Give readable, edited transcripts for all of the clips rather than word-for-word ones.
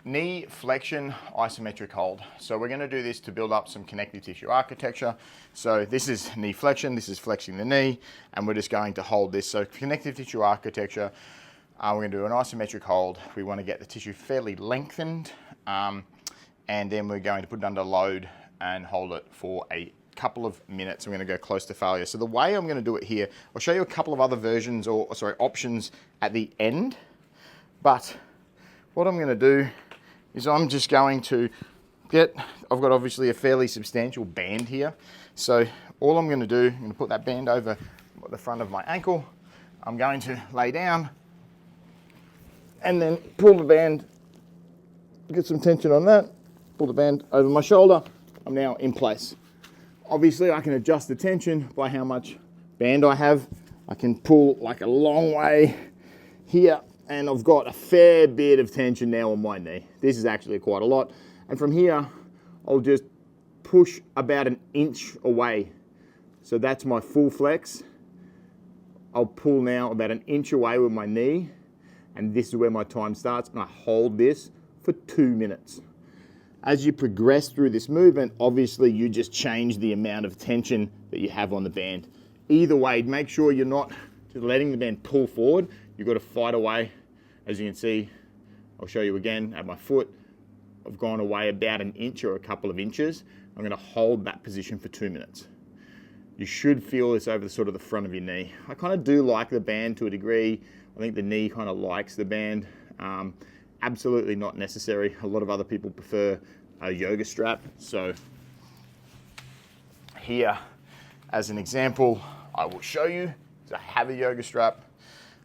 knee flexion isometric hold. So we're going to do this to build up some connective tissue architecture. So this is knee flexion, this is flexing the knee, and we're just going to hold this. So connective tissue architecture, we're going to do an isometric hold. We want to get the tissue fairly lengthened, and then we're going to put it under load and hold it for a couple of minutes. I'm going to go close to failure. So the way I'm going to do it here, I'll show you a couple of other versions or options at the end, but what I'm going to do is I'm just going to I've got obviously a fairly substantial band here. So all I'm going to do, I'm going to put that band over the front of my ankle. I'm going to lay down and then pull the band, get some tension on that, pull the band over my shoulder. I'm now in place. Obviously I can adjust the tension by how much band I have. I can pull like a long way here, and I've got a fair bit of tension now on my knee. This is actually quite a lot. And from here, I'll just push about an inch away. So that's my full flex. I'll pull now about an inch away with my knee, and this is where my time starts, and I hold this for 2 minutes. As you progress through this movement, obviously you just change the amount of tension that you have on the band. Either way, make sure you're not just letting the band pull forward. You've got to fight away. As you can see, I'll show you again at my foot. I've gone away about an inch or a couple of inches. I'm going to hold that position for 2 minutes. You should feel this over the sort of the front of your knee. I kind of do like the band to a degree. I think the knee kind of likes the band. Absolutely not necessary. A lot of other people prefer a yoga strap. So here, as an example, I will show you. I have a yoga strap.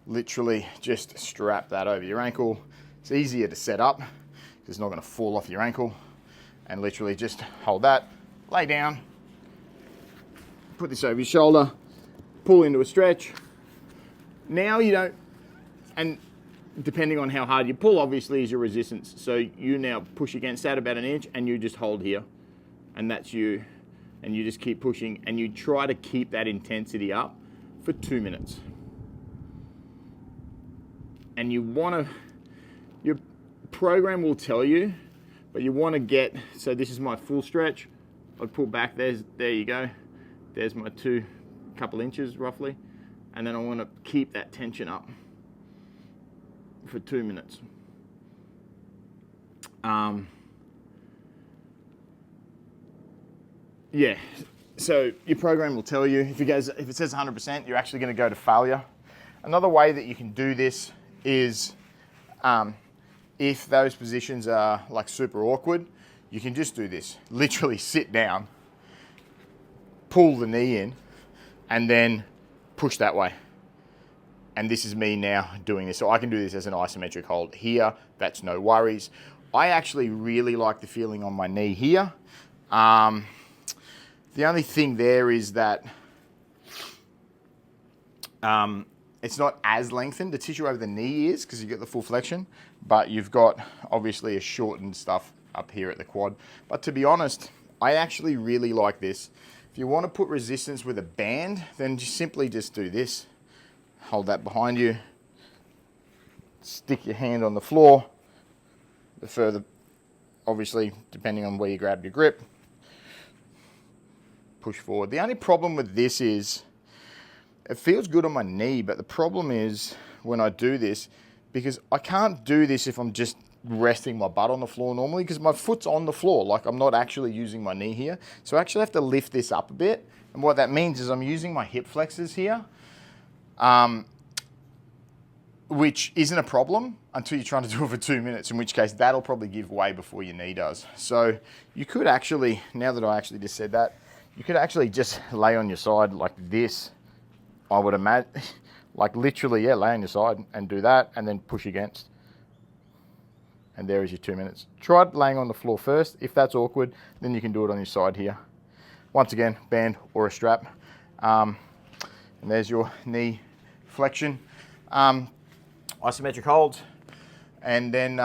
Literally just strap that over your ankle. It's easier to set up because it's not going to fall off your ankle. And literally just hold that, lay down, put this over your shoulder, pull into a stretch. Now you don't, and depending on how hard you pull, obviously, is your resistance. So you now push against that about an inch, and you just hold here, and that's you. And you just keep pushing, and you try to keep that intensity up for 2 minutes. And you want to, your program will tell you, but you want to get, so this is my full stretch. I'd pull back, there you go. There's my couple inches roughly. And then I want to keep that tension up for 2 minutes. Yeah, so your program will tell you, if it says 100%, you're actually going to go to failure. Another way that you can do this is if those positions are like super awkward, you can just do this. Literally sit down, pull the knee in, and then push that way. And this is me now doing this. So I can do this as an isometric hold here. That's no worries. I actually really like the feeling on my knee here. The only thing there is that it's not as lengthened. The tissue over the knee is, because you get the full flexion, but you've got obviously a shortened stuff up here at the quad. But to be honest, I actually really like this. If you want to put resistance with a band, then simply just do this. Hold that behind you. Stick your hand on the floor. The further, obviously, depending on where you grab your grip, push forward. The only problem with this is it feels good on my knee, but the problem is when I do this, because I can't do this if I'm just resting my butt on the floor normally, because my foot's on the floor, like I'm not actually using my knee here. So I actually have to lift this up a bit. And what that means is I'm using my hip flexors here, which isn't a problem until you're trying to do it for 2 minutes, in which case that'll probably give way before your knee does. So you could actually, now that I actually just said that, you could actually just lay on your side like this, I would imagine, like literally, yeah, lay on your side and do that and then push against. And there is your 2 minutes. Try laying on the floor first. If that's awkward, then you can do it on your side here. Once again, band or a strap. And there's your knee flexion. Isometric holds. And then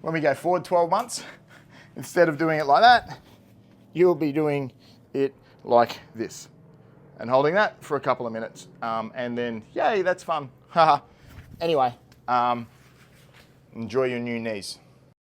when we go forward 12 months, instead of doing it like that, you'll be doing it like this and holding that for a couple of minutes. And then, yay, that's fun. Anyway, enjoy your new knees.